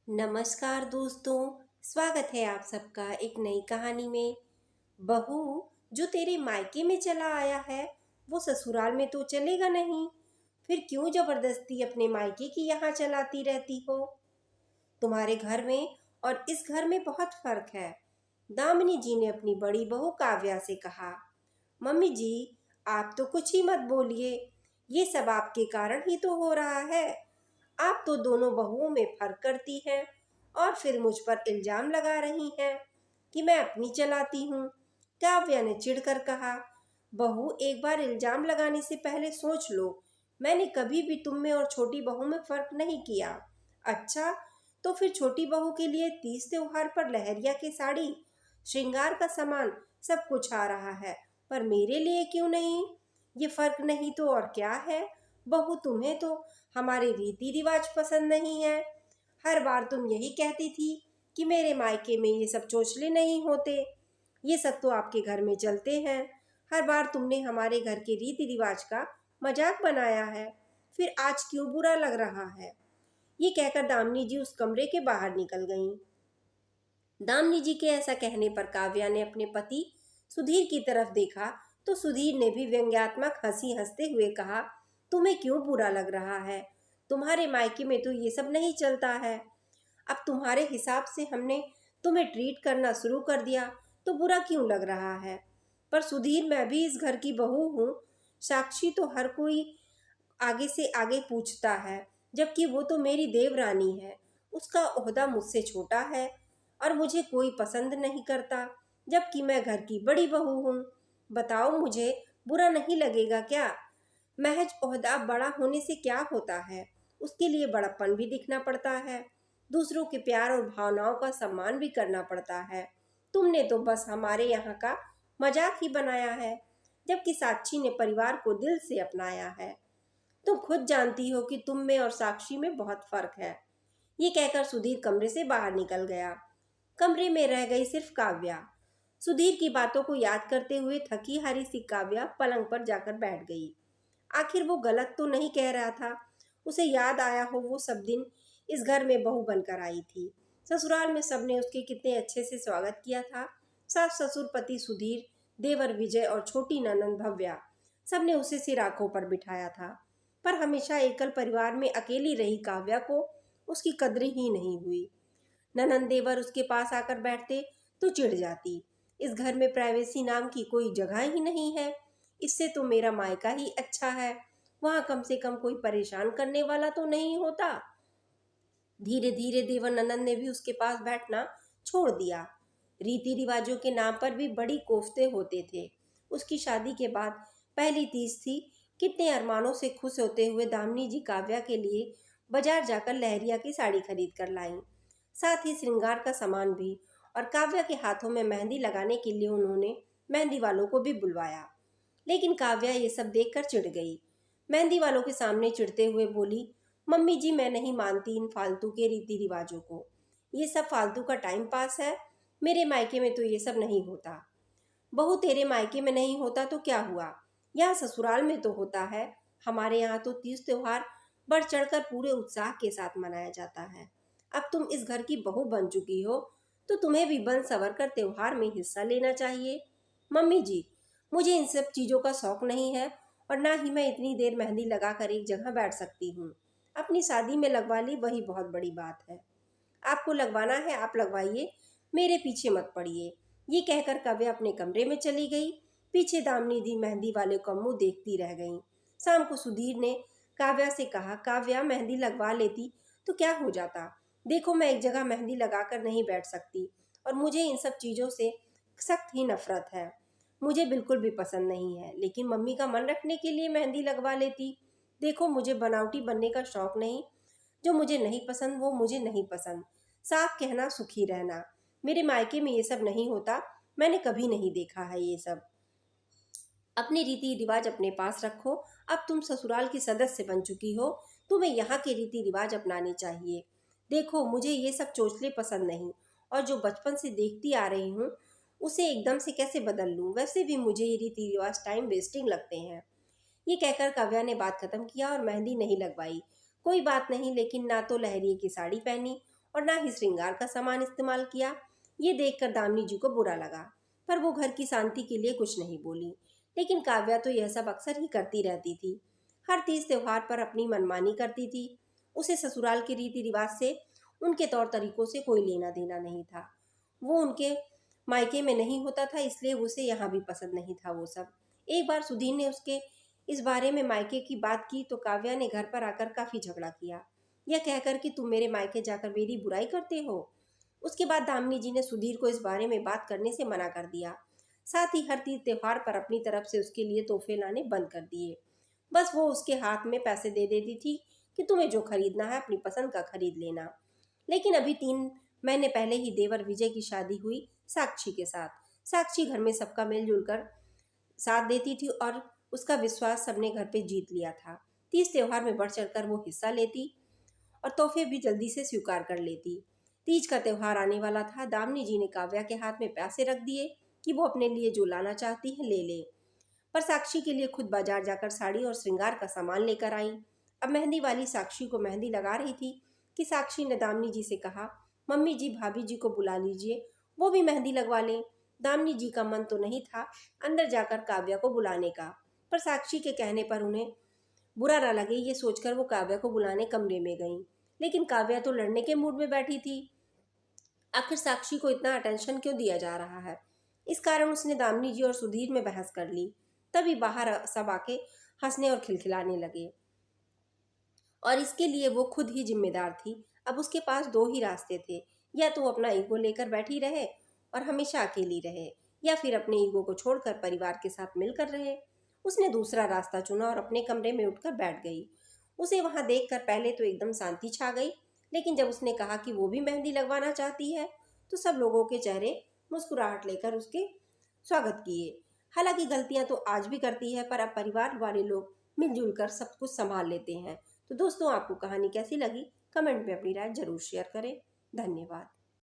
नमस्कार दोस्तों। स्वागत है आप सबका एक नई कहानी में। बहू जो तेरे मायके में चला आया है वो ससुराल में तो चलेगा नहीं। फिर क्यों जबरदस्ती अपने मायके की यहाँ चलाती रहती हो? तुम्हारे घर में और इस घर में बहुत फर्क है। दामिनी जी ने अपनी बड़ी बहू काव्या से कहा। मम्मी जी, आप तो कुछ ही मत बोलिए, ये सब आपके कारण ही तो हो रहा है। आप तो दोनों बहुओं में फर्क करती हैं और फिर मुझ पर इल्जाम लगा रही हैं कि मैं अपनी चलाती हूँ। काव्या ने चिढ़कर कहा। बहू, एक बार इल्जाम लगाने से पहले सोच लो, मैंने कभी भी तुम में और छोटी बहू में फर्क नहीं किया। अच्छा, तो फिर छोटी बहू के लिए तीज त्योहार पर लहरिया की साड़ी, श्रृंगार का सामान सब कुछ आ रहा है, पर मेरे लिए क्यों नहीं? ये फर्क नहीं तो और क्या है? बहू, तुम्हें तो हमारे रीति रिवाज पसंद नहीं है। हर बार तुम यही कहती थी कि मेरे मायके में ये सब चोचले नहीं होते। ये सब तो आपके घर में चलते हैं। हर बार तुमने हमारे घर के रीति रिवाज का मजाक बनाया है, फिर आज क्यों बुरा लग रहा है? ये कहकर दामिनी जी उस कमरे के बाहर निकल गईं। दामिनी जी के ऐसा कहने पर काव्या ने अपने पति सुधीर की तरफ देखा तो सुधीर ने भी व्यंग्यात्मक हंसी हंसते हुए कहा, तुम्हें क्यों बुरा लग रहा है? तुम्हारे मायके में तो ये सब नहीं चलता है। अब तुम्हारे हिसाब से हमने तुम्हें ट्रीट करना शुरू कर दिया तो बुरा क्यों लग रहा है? पर सुधीर, मैं भी इस घर की बहू हूँ। साक्षी तो हर कोई आगे से आगे पूछता है, जबकि वो तो मेरी देवरानी है। उसका ओहदा मुझसे छोटा है और मुझे कोई पसंद नहीं करता, जबकि मैं घर की बड़ी बहू हूँ। बताओ, मुझे बुरा नहीं लगेगा क्या? महज ओहदा बड़ा होने से क्या होता है? उसके लिए बड़प्पन भी दिखना पड़ता है, दूसरों के प्यार और भावनाओं का सम्मान भी करना पड़ता है। तुमने तो बस हमारे यहाँ का मजाक ही बनाया है, जबकि साक्षी ने परिवार को दिल से अपनाया है। तुम खुद जानती हो कि तुम में और साक्षी में बहुत फर्क है। ये कहकर सुधीर कमरे से बाहर निकल गया। कमरे में रह गई सिर्फ काव्या। सुधीर की बातों को याद करते हुए थकी हारी सी काव्या पलंग पर जाकर बैठ गई। आखिर वो गलत तो नहीं कह रहा था। उसे याद आया हो वो सब दिन इस घर में बहू बनकर आई थी। ससुराल में सबने उसके कितने अच्छे से स्वागत किया था। सास ससुर, पति सुधीर, देवर विजय और छोटी ननंद भव्या, सबने उसे सिर आंखों पर बिठाया था। पर हमेशा एकल परिवार में अकेली रही काव्या को उसकी कद्र ही नहीं हुई। ननंद देवर उसके पास आकर बैठते तो चिढ़ जाती। इस घर में प्राइवेसी नाम की कोई जगह ही नहीं है। इससे तो मेरा मायका ही अच्छा है, वहाँ कम से कम कोई परेशान करने वाला तो नहीं होता। धीरे धीरे देवर ननंद ने भी उसके पास बैठना छोड़ दिया। रीति रिवाजों के नाम पर भी बड़ी कोफ्ते होते थे। उसकी शादी के बाद पहली तीज थी। कितने अरमानों से खुश होते हुए दामिनी जी काव्या के लिए बाजार जाकर लहरिया की साड़ी खरीद कर लाईं, साथ ही श्रृंगार का सामान भी। और काव्या के हाथों में मेहंदी लगाने के लिए उन्होंने मेहंदी वालों को भी बुलवाया। लेकिन काव्या ये सब देखकर चिढ़ गई। मेहंदी वालों के सामने चिढ़ते हुए बोली, मम्मी जी, मैं नहीं मानती इन फालतू के रीति रिवाजों को। ये सब फालतू का टाइम पास है। मेरे मायके में तो ये सब नहीं होता। बहू, तेरे मायके में नहीं होता तो क्या हुआ, यहाँ ससुराल में तो होता है। हमारे यहाँ तो तीज त्योहार बढ़ चढ़कर पूरे उत्साह के साथ मनाया जाता है। अब तुम इस घर की बहू बन चुकी हो तो तुम्हें भी बन सवर कर त्योहार में हिस्सा लेना चाहिए। मम्मी जी, मुझे इन सब चीज़ों का शौक नहीं है और ना ही मैं इतनी देर मेहंदी लगा कर एक जगह बैठ सकती हूँ। अपनी शादी में लगवा ली, वही बहुत बड़ी बात है। आपको लगवाना है आप लगवाइए, मेरे पीछे मत पड़िए। ये कहकर काव्या अपने कमरे में चली गई। पीछे दामिनी दी मेहंदी वाले को मुंह देखती रह गई। शाम को सुधीर ने काव्या से कहा, काव्या, मेहंदी लगवा लेती तो क्या हो जाता? देखो, मैं एक जगह मेहंदी लगाकर नहीं बैठ सकती और मुझे इन सब चीज़ों से सख्त ही नफरत है। मुझे बिल्कुल भी पसंद नहीं है, लेकिन मम्मी का मन रखने के लिए मेहंदी लगवा लेती। देखो, मुझे बनावटी बनने का शौक नहीं। जो मुझे नहीं पसंद वो मुझे नहीं पसंद। साफ कहना, सुखी रहना। मेरे मायके में ये सब नहीं होता। मैंने कभी नहीं देखा है ये सब। अपने रीति रिवाज अपने पास रखो। अब तुम ससुराल की सदस्य बन चुकी हो, तुम्हें यहाँ के रीति रिवाज अपनाने चाहिए। देखो, मुझे ये सब चोचले पसंद नहीं और जो बचपन से देखती आ रही हूँ उसे एकदम से कैसे बदल लूँ? वैसे भी मुझे ये रीति रिवाज टाइम वेस्टिंग लगते हैं। ये कहकर काव्या ने बात खत्म किया और मेहंदी नहीं लगवाई। कोई बात नहीं, लेकिन ना तो लहरिए की साड़ी पहनी और ना ही श्रृंगार का सामान इस्तेमाल किया। ये देखकर दामिनी जी को बुरा लगा, पर वो घर की शांति के लिए कुछ नहीं बोली। लेकिन काव्या तो यह सब अक्सर ही करती रहती थी। हर तीज त्योहार पर अपनी मनमानी करती थी। उसे ससुराल के रीति रिवाज से, उनके तौर तरीकों से कोई लेना देना नहीं था। वो उनके मायके में नहीं होता था, इसलिए उसे यहाँ भी पसंद नहीं था वो सब। एक बार सुधीर ने उसके इस बारे में मायके की बात की तो काव्या ने घर पर आकर काफी झगड़ा किया, यह कहकर कि तुम मेरे मायके जाकर मेरी बुराई करते हो। उसके बाद दामिनी जी ने सुधीर को इस बारे में बात करने से मना कर दिया। साथ ही हर तीज त्योहार पर अपनी तरफ से उसके लिए तोहफे लाने बंद कर दिए। बस वो उसके हाथ में पैसे दे देती थी कि तुम्हें जो खरीदना है अपनी पसंद का खरीद लेना। लेकिन अभी 3 महीने पहले ही देवर विजय की शादी हुई साक्षी के साथ। साक्षी घर में सबका मिलजुल कर साथ देती थी और उसका विश्वास सबने घर पे जीत लिया था। तीज त्योहार में बढ़ चढ़कर वो हिस्सा लेती और तोहफे भी जल्दी से स्वीकार कर लेती। तीज का त्योहार आने वाला था। दामिनी जी ने काव्या के हाथ में पैसे रख दिए कि वो अपने लिए जो लाना चाहती है ले ले, पर साक्षी के लिए खुद बाजार जाकर साड़ी और श्रृंगार का सामान लेकर आई। अब मेहंदी वाली साक्षी को मेहंदी लगा रही थी कि साक्षी ने दामिनी जी से कहा, मम्मी जी भाभी जी को बुला लीजिए, वो भी मेहंदी लगवा लें। दामिनी जी का मन तो नहीं था अंदर जाकर काव्या को बुलाने का, पर साक्षी के कहने पर उन्हें बुरा न लगे ये सोचकर वो काव्या को बुलाने कमरे में गईं। लेकिन काव्या तो लड़ने के मूड में बैठी थी। आखिर साक्षी को इतना अटेंशन क्यों दिया जा रहा है? इस कारण उसने दामिनी जी और सुधीर में बहस कर ली। तभी बाहर सब आके हंसने और खिलखिलाने लगे, और इसके लिए वो खुद ही जिम्मेदार थी। अब उसके पास 2 ही रास्ते थे, या तो अपना ईगो लेकर बैठी रहे और हमेशा अकेली रहे, या फिर अपने ईगो को छोड़कर परिवार के साथ मिलकर रहे। उसने दूसरा रास्ता चुना और अपने कमरे में उठकर बैठ गई। उसे वहां देखकर पहले तो एकदम शांति छा गई, लेकिन जब उसने कहा कि वो भी मेहंदी लगवाना चाहती है तो सब लोगों के चेहरे मुस्कुराहट लेकर उसके स्वागत किए। हालांकि गलतियां तो आज भी करती है, पर अब परिवार वाले लोग मिलजुल कर सब कुछ संभाल लेते हैं। तो दोस्तों, आपको कहानी कैसी लगी कमेंट में अपनी राय जरूर शेयर करें। धन्यवाद।